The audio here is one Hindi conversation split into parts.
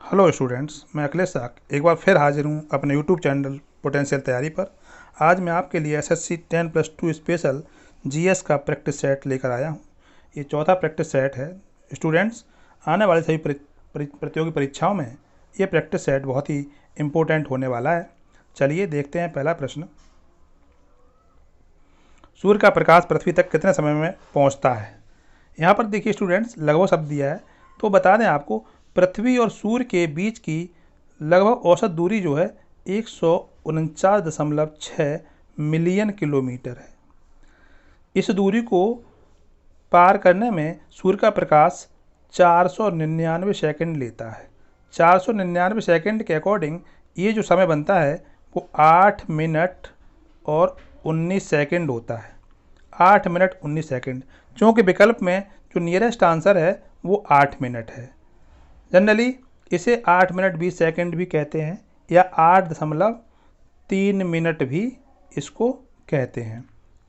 हेलो स्टूडेंट्स, मैं अखिलेश साक एक बार फिर हाजिर हूँ अपने यूट्यूब चैनल पोटेंशियल तैयारी पर। आज मैं आपके लिए एसएससी 10+2 स्पेशल जीएस का प्रैक्टिस सेट लेकर आया हूँ। ये चौथा प्रैक्टिस सेट है। स्टूडेंट्स, आने वाले सभी प्रतियोगी परीक्षाओं में ये प्रैक्टिस सेट बहुत ही इम्पोर्टेंट होने वाला है। चलिए देखते हैं पहला प्रश्न। सूर्य का प्रकाश पृथ्वी तक कितने समय में पहुँचता है? यहाँ पर देखिए स्टूडेंट्स, लगभग शब्द दिया है तो बता दें आपको, पृथ्वी और सूर्य के बीच की लगभग औसत दूरी जो है 149.6 मिलियन किलोमीटर है। इस दूरी को पार करने में सूर्य का प्रकाश 499 सेकंड लेता है। 499 सेकंड के अकॉर्डिंग ये जो समय बनता है वो 8 मिनट और 19 सेकंड होता है। 8 मिनट 19 सेकंड, क्योंकि विकल्प में जो नियरेस्ट आंसर है वो 8 मिनट है। जनरली इसे 8 मिनट 20 सेकंड भी कहते हैं या 8.3 मिनट भी इसको कहते हैं।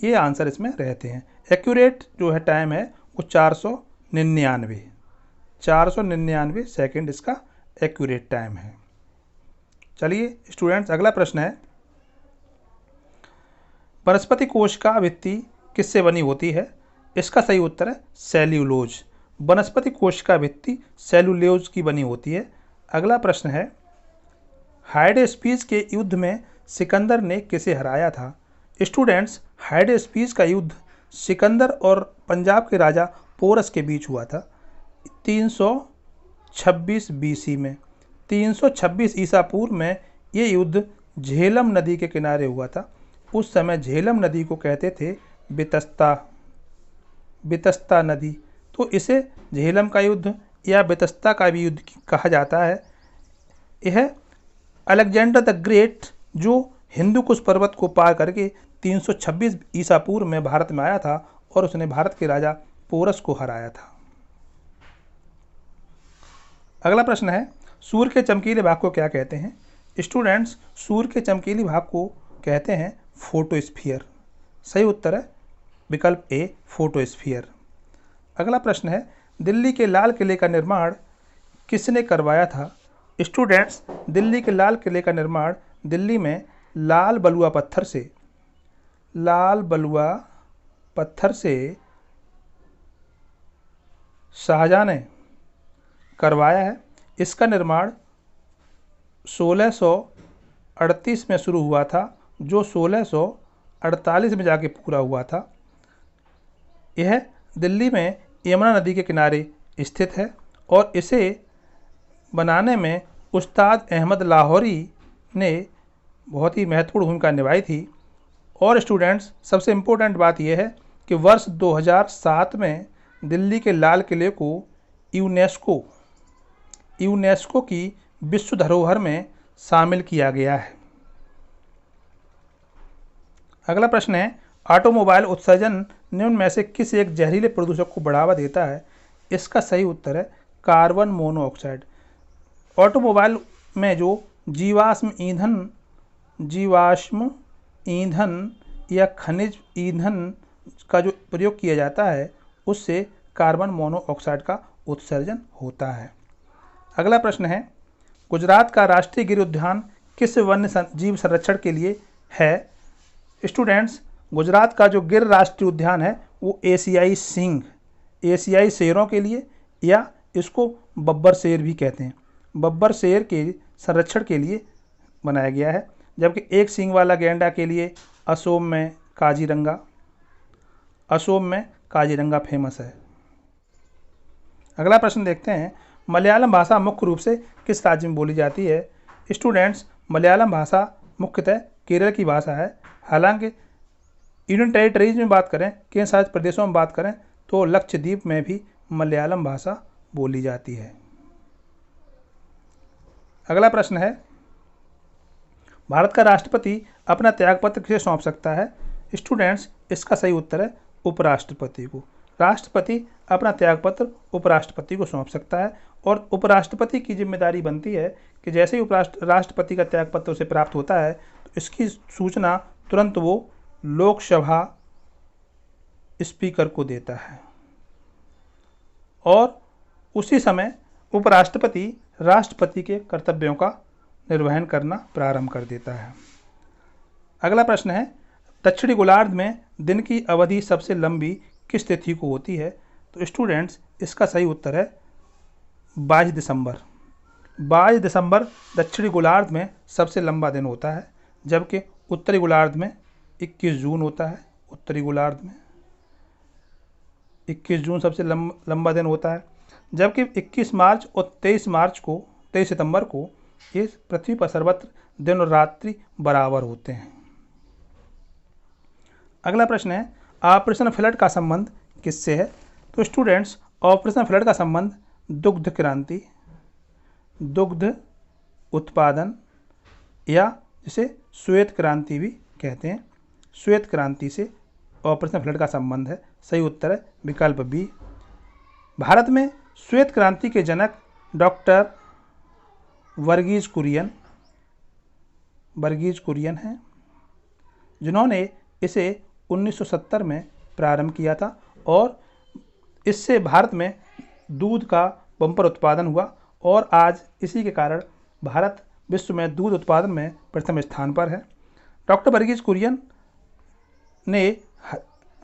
ये आंसर इसमें रहते हैं। एक्यूरेट जो है टाइम है वो 499 सेकंड इसका एक्यूरेट टाइम है। चलिए स्टूडेंट्स, अगला प्रश्न है, वनस्पति कोशिका भित्ति किससे बनी होती है? इसका सही उत्तर है सेल्यूलोज। वनस्पति कोशिका भित्ति सेल्यूलोज की बनी होती है। अगला प्रश्न है, हाइडेस्पीस के युद्ध में सिकंदर ने किसे हराया था? स्टूडेंट्स, हाइडेस्पीस का युद्ध सिकंदर और पंजाब के राजा पोरस के बीच हुआ था 326 बीसी में। 326 ईसा पूर्व में ये युद्ध झेलम नदी के किनारे हुआ था। उस समय झेलम नदी को कहते थे बितस्ता नदी, तो इसे झेलम का युद्ध या बितस्ता का भी युद्ध कहा जाता है। यह अलेक्जेंडर द ग्रेट जो हिंदू कुश पर्वत को पार करके 326 ईसा पूर्व में भारत में आया था और उसने भारत के राजा पोरस को हराया था। अगला प्रश्न है, सूर्य के चमकीले भाग को क्या कहते हैं? स्टूडेंट्स, सूर्य के चमकीले भाग को कहते हैं फोटोस्फीयर। सही उत्तर है विकल्प ए, फोटोस्फीयर। अगला प्रश्न है, दिल्ली के लाल किले का निर्माण किसने करवाया था? स्टूडेंट्स, दिल्ली के लाल किले का निर्माण दिल्ली में लाल बलुआ पत्थर से शाहजहां ने करवाया है। इसका निर्माण 1638 में शुरू हुआ था, जो 1648 में जाके पूरा हुआ था। यह दिल्ली में यमुना नदी के किनारे स्थित है और इसे बनाने में उस्ताद अहमद लाहौरी ने बहुत ही महत्वपूर्ण भूमिका निभाई थी। और स्टूडेंट्स, सबसे इम्पोर्टेंट बात यह है कि वर्ष 2007 में दिल्ली के लाल किले को यूनेस्को की विश्व धरोहर में शामिल किया गया है। अगला प्रश्न है, ऑटोमोबाइल उत्सर्जन निम्न में से किस एक जहरीले प्रदूषक को बढ़ावा देता है? इसका सही उत्तर है कार्बन मोनोऑक्साइड। ऑटोमोबाइल में जो जीवाश्म ईंधन या खनिज ईंधन का जो प्रयोग किया जाता है उससे कार्बन मोनोऑक्साइड का उत्सर्जन होता है। अगला प्रश्न है, गुजरात का राष्ट्रीय गिर उद्यान किस वन्य जीव संरक्षण के लिए है? स्टूडेंट्स, गुजरात का जो गिर राष्ट्रीय उद्यान है वो एशियाई शेरों के लिए, या इसको बब्बर शेर भी कहते हैं, बब्बर शेर के संरक्षण के लिए बनाया गया है। जबकि एक सींग वाला गैंडा के लिए असोम में काजीरंगा फेमस है। अगला प्रश्न देखते हैं, मलयालम भाषा मुख्य रूप से किस राज्य में बोली जाती है? स्टूडेंट्स, मलयालम भाषा मुख्यतः केरल की भाषा है। हालांकि यूनियन टेरिटरीज में बात करें, केंद्र शासित प्रदेशों में बात करें तो लक्षद्वीप में भी मलयालम भाषा बोली जाती है। अगला प्रश्न है, भारत का राष्ट्रपति अपना त्यागपत्र किसे सौंप सकता है? स्टूडेंट्स, इसका सही उत्तर है उपराष्ट्रपति को। राष्ट्रपति अपना त्यागपत्र उपराष्ट्रपति को सौंप सकता है और उपराष्ट्रपति की जिम्मेदारी बनती है कि जैसे ही राष्ट्रपति का त्यागपत्र उसे प्राप्त होता है तो इसकी सूचना तुरंत वो लोकसभा स्पीकर को देता है और उसी समय उपराष्ट्रपति राष्ट्रपति के कर्तव्यों का निर्वहन करना प्रारंभ कर देता है। अगला प्रश्न है, दक्षिणी गोलार्ध में दिन की अवधि सबसे लंबी किस तिथि को होती है? तो स्टूडेंट्स, इसका सही उत्तर है 22 दिसंबर। 22 दिसंबर दक्षिणी गोलार्ध में सबसे लंबा दिन होता है, जबकि उत्तरी गोलार्ध में 21 जून होता है। उत्तरी गोलार्ध में 21 जून सबसे लंबा दिन होता है, जबकि 21 मार्च और 23 सितंबर को ये पृथ्वी पर सर्वत्र दिन और रात्रि बराबर होते हैं। अगला प्रश्न है, ऑपरेशन फ्लड का संबंध किससे है? तो स्टूडेंट्स, ऑपरेशन फ्लड का संबंध दुग्ध क्रांति, दुग्ध उत्पादन या जिसे श्वेत क्रांति भी कहते हैं, श्वेत क्रांति से ऑपरेशन फ्लड का संबंध है। सही उत्तर है विकल्प बी। भारत में श्वेत क्रांति के जनक डॉक्टर वर्गीज कुरियन हैं, जिन्होंने इसे 1970 में प्रारंभ किया था और इससे भारत में दूध का बम्पर उत्पादन हुआ और आज इसी के कारण भारत विश्व में दूध उत्पादन में प्रथम स्थान पर है। डॉक्टर वर्गीज कुरियन ने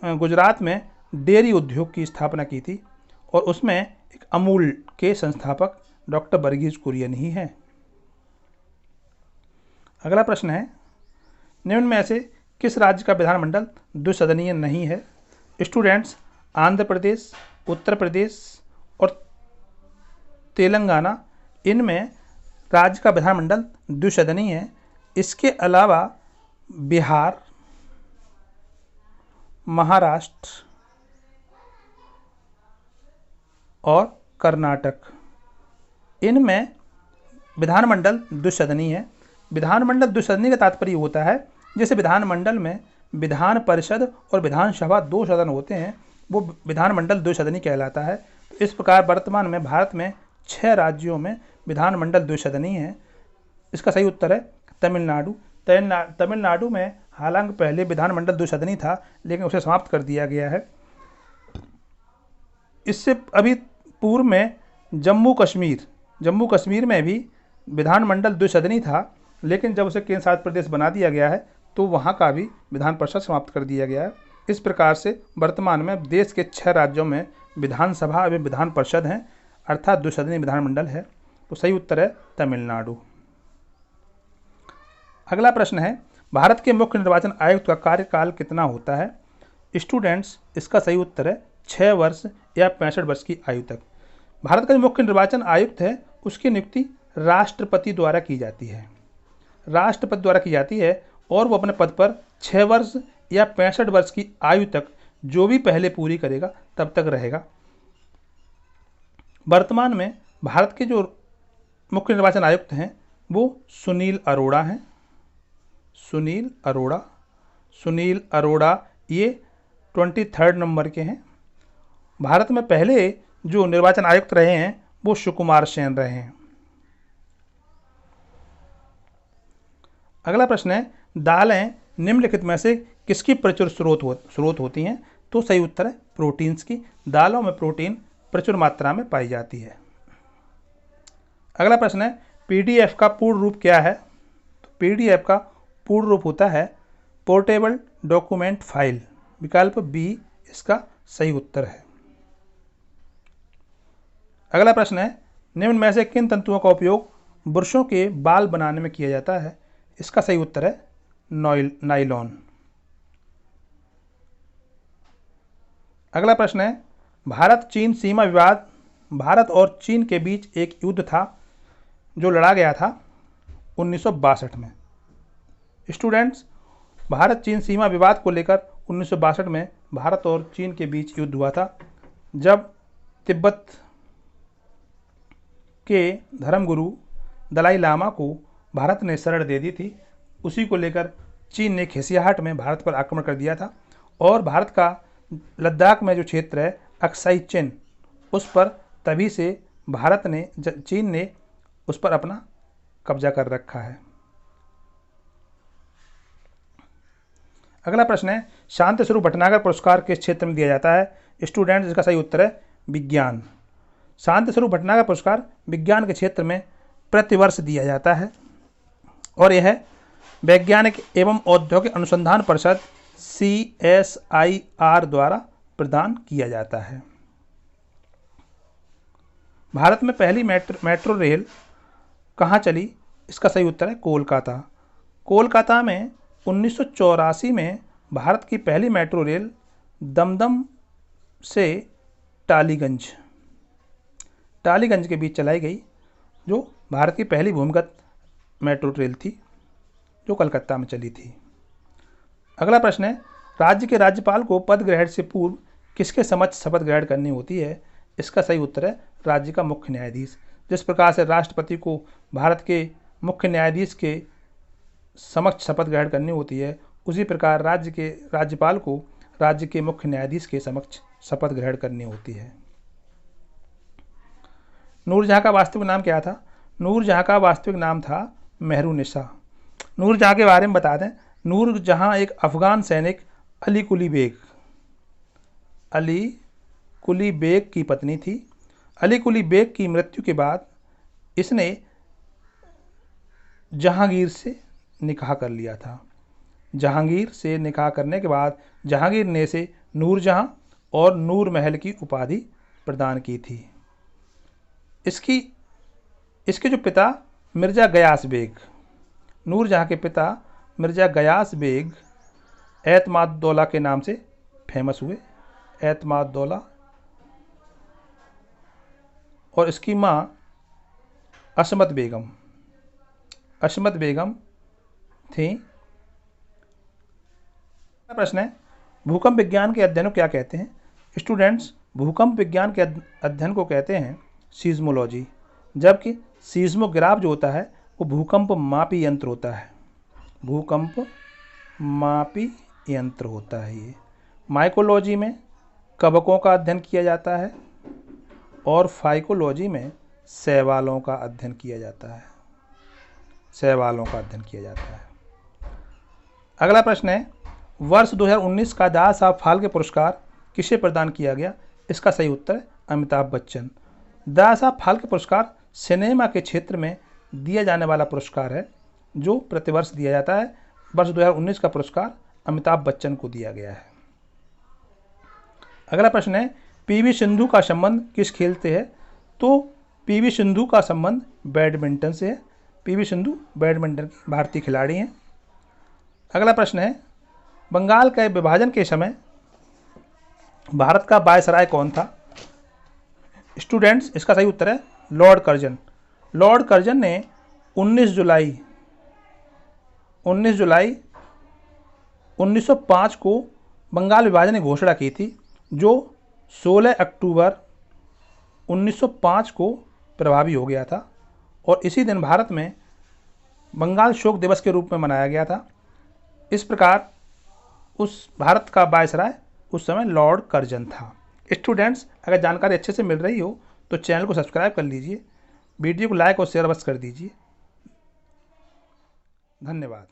गुजरात में डेयरी उद्योग की स्थापना की थी और उसमें एक अमूल के संस्थापक डॉक्टर वर्गीज कुरियन ही हैं। अगला प्रश्न है, निम्न में से किस राज्य का विधानमंडल द्विसदनीय नहीं है? स्टूडेंट्स, आंध्र प्रदेश, उत्तर प्रदेश और तेलंगाना, इनमें राज्य का विधानमंडल द्विसदनीय है। इसके अलावा बिहार, महाराष्ट्र और कर्नाटक, इनमें विधानमंडल द्विसदनीय है। विधानमंडल द्विसदनीय का तात्पर्य होता है जैसे विधानमंडल में विधान परिषद और विधानसभा 2 सदन होते हैं, वो विधानमंडल द्विसदनीय कहलाता है। तो इस प्रकार वर्तमान में भारत में 6 राज्यों में विधानमंडल द्विसदनीय है। इसका सही उत्तर है तमिलनाडु। तमिलनाडु में हालांकि पहले विधानमंडल द्विसदनीय था, लेकिन उसे समाप्त कर दिया गया है। इससे अभी पूर्व में जम्मू कश्मीर में भी विधानमंडल द्विसदनीय था, लेकिन जब उसे केंद्र शासित प्रदेश बना दिया गया है तो वहाँ का भी विधान परिषद समाप्त कर दिया गया है। इस प्रकार से वर्तमान में देश के 6 राज्यों में विधानसभा एवं विधान परिषद हैं, अर्थात द्विसदनीय विधानमंडल है। तो सही उत्तर है तमिलनाडु। अगला प्रश्न है, भारत के मुख्य निर्वाचन आयुक्त का कार्यकाल कितना होता है? स्टूडेंट्स, इसका सही उत्तर है 6 वर्ष या 65 वर्ष की आयु तक। भारत का जो मुख्य निर्वाचन आयुक्त है उसकी नियुक्ति राष्ट्रपति द्वारा की जाती है और वो अपने पद पर 6 वर्ष या 65 वर्ष की आयु तक जो भी पहले पूरी करेगा तब तक रहेगा। वर्तमान में भारत के जो मुख्य निर्वाचन आयुक्त हैं वो सुनील अरोड़ा ये 23 नंबर के हैं। भारत में पहले जो निर्वाचन आयुक्त रहे हैं वो सुकुमार सेन रहे हैं। अगला प्रश्न है, दालें निम्नलिखित में से किसकी प्रचुर स्रोत होती हैं? तो सही उत्तर है प्रोटीन्स की। दालों में प्रोटीन प्रचुर मात्रा में पाई जाती है। अगला प्रश्न है, पीडीएफ का पूर्ण रूप क्या है? तो पीडीएफ का पूर्ण रूप होता है पोर्टेबल डॉक्यूमेंट फाइल। विकल्प बी इसका सही उत्तर है। अगला प्रश्न है, निम्न में से किन तंतुओं का उपयोग पुरुषों के बाल बनाने में किया जाता है? इसका सही उत्तर है नायलॉन। अगला प्रश्न है, भारत चीन सीमा विवाद, भारत और चीन के बीच एक युद्ध था जो लड़ा गया था 1962 में। स्टूडेंट्स, भारत चीन सीमा विवाद को लेकर 1962 में भारत और चीन के बीच युद्ध हुआ था, जब तिब्बत के धर्मगुरु दलाई लामा को भारत ने शरण दे दी थी। उसी को लेकर चीन ने खेसियाहाट में भारत पर आक्रमण कर दिया था और भारत का लद्दाख में जो क्षेत्र है अक्साई चिन, उस पर तभी से चीन ने उस पर अपना कब्जा कर रखा है। अगला प्रश्न है, शांति स्वरूप भटनागर पुरस्कार किस क्षेत्र में दिया जाता है? स्टूडेंट्स, इसका सही उत्तर है विज्ञान। शांति स्वरूप भटनागर पुरस्कार विज्ञान के क्षेत्र में प्रतिवर्ष दिया जाता है और यह वैज्ञानिक एवं औद्योगिक अनुसंधान परिषद CSIR द्वारा प्रदान किया जाता है। भारत में पहली मेट्रो रेल कहाँ चली? इसका सही उत्तर है कोलकाता। कोलकाता में 1984 में भारत की पहली मेट्रो रेल दमदम से टालीगंज के बीच चलाई गई, जो भारत की पहली भूमिगत मेट्रो रेल थी जो कलकत्ता में चली थी। अगला प्रश्न है, राज्य के राज्यपाल को पद ग्रहण से पूर्व किसके समक्ष शपथ ग्रहण करनी होती है? इसका सही उत्तर है राज्य का मुख्य न्यायाधीश। जिस प्रकार से राष्ट्रपति को भारत के मुख्य न्यायाधीश के समक्ष शपथ ग्रहण करनी होती है, उसी प्रकार राज्य के राज्यपाल को राज्य के मुख्य न्यायाधीश के समक्ष शपथ ग्रहण करनी होती है। नूरजहां का वास्तविक नाम क्या था? नूरजहां का वास्तविक नाम था मेहरुनिसा। नूरजहां के बारे में बता दें, नूरजहां एक अफगान सैनिक अली कुली बेग की पत्नी थी। अली कुली बेग की मृत्यु के बाद इसने जहांगीर से निकाह कर लिया था। जहांगीर से निकाह करने के बाद जहांगीर ने इसे नूरजहां और नूर महल की उपाधि प्रदान की थी। इसके जो पिता मिर्ज़ा गयास बेग, नूरजहां के पिता मिर्ज़ा गयास बेग एतमादुद्दौला के नाम से फेमस हुए, एतमादुद्दौला, और इसकी माँ असमत बेगम थी। प्रश्न है, भूकंप विज्ञान के अध्ययन को क्या कहते हैं? स्टूडेंट्स, भूकंप विज्ञान के अध्ययन को कहते हैं सीज़मोलॉजी, जबकि सीज़मोग्राफ जो होता है वो भूकंप मापी यंत्र होता है। भूकंप मापी यंत्र होता है ये। माइकोलॉजी में कवकों का अध्ययन किया जाता है और फाइकोलॉजी में शैवालों का अध्ययन किया जाता है। अगला प्रश्न है, वर्ष 2019 का दादा साहब फाल्के पुरस्कार किसे प्रदान किया गया? इसका सही उत्तर है अमिताभ बच्चन। दादा साहब फाल्के पुरस्कार सिनेमा के क्षेत्र में दिया जाने वाला पुरस्कार है जो प्रतिवर्ष दिया जाता है। वर्ष 2019 का पुरस्कार अमिताभ बच्चन को दिया गया है। अगला प्रश्न है, पीवी सिंधु का संबंध किस खेल से है? तो पीवी सिंधु का संबंध बैडमिंटन से है। पीवी सिंधु बैडमिंटन की भारतीय खिलाड़ी हैं। अगला प्रश्न है, बंगाल के विभाजन के समय भारत का वायसराय कौन था? स्टूडेंट्स, इसका सही उत्तर है लॉर्ड कर्जन। लॉर्ड कर्जन ने 19 जुलाई 1905 को बंगाल विभाजन की घोषणा की थी, जो 16 अक्टूबर 1905 को प्रभावी हो गया था और इसी दिन भारत में बंगाल शोक दिवस के रूप में मनाया गया था। इस प्रकार उस भारत का वायसराय उस समय लॉर्ड कर्जन था। स्टूडेंट्स, अगर जानकारी अच्छे से मिल रही हो तो चैनल को सब्सक्राइब कर लीजिए, वीडियो को लाइक और शेयर अवश्य कर दीजिए। धन्यवाद।